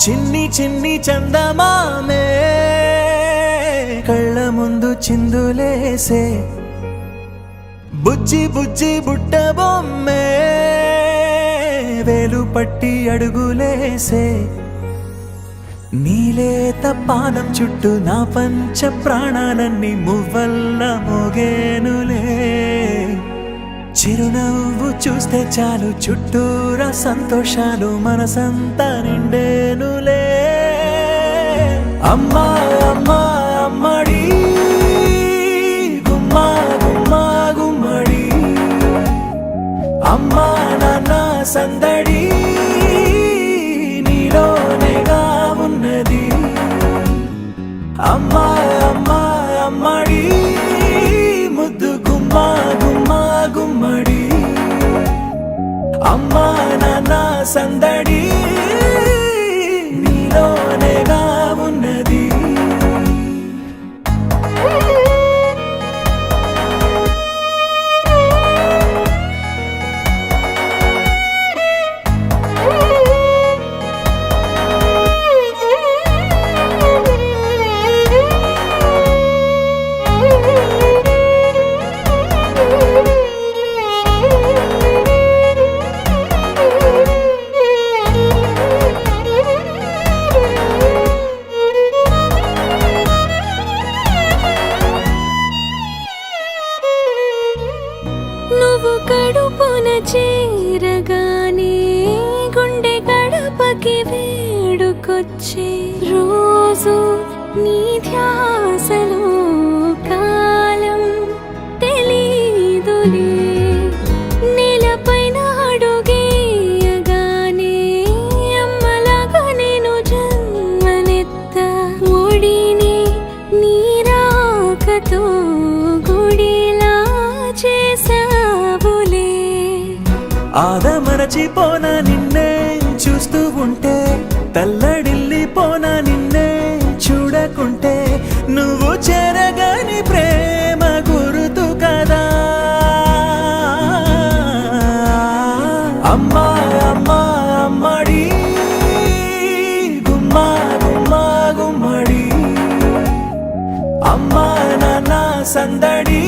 చిన్ని చిన్ని చందమామే కళ్ళ ముందు చిందులేసే బుజ్జి బుజ్జి బుట్ట బొమ్మే వేలు పట్టి అడుగులేసే నీలేత పానం చుట్టూ నా పంచ ప్రాణాలన్నీ మువ్వల్ల మోగేనులే చిరునవ్వు చూస్తే చాలు చుట్టూరా సంతోషాలు మనసంతా నిండేనులే అమ్మా అమ్మా అమ్మడి గుమ్మా గుమ్మా గుమ్మడి అమ్మా నాన్న సందడి నీలోనేగా ఉన్నది అమ్మా అమ్మా అమ్మడి ముద్దు గుమ్మా గుమ్మా గుమ్మడి అమ్మా నాన్న సందడి నీలోనేగా ఉన్నది నువ్వు కడుపున చేరగానే గుండె గడపకి వేడుకొచ్చే రోజు నీ ధ్యాసలో కాలం తెలీదులే నేలపైన అడుగేయగానే అమ్మలాగా నేను జన్మనెత్త ఒడిని నీ రాకతో గుడిలా చేసావులే ఆదమరచిపోన నిన్నే చూస్తూ ఉంటే తల్లడిల్లిపోన నిన్నే చూడకుంటే నువ్వు చెరగని ప్రేమ గురుతు కదా అమ్మా అమ్మా అమ్మడి గుమ్మా గుమ్మా గుమ్మడి అమ్మా నాన్న సందడి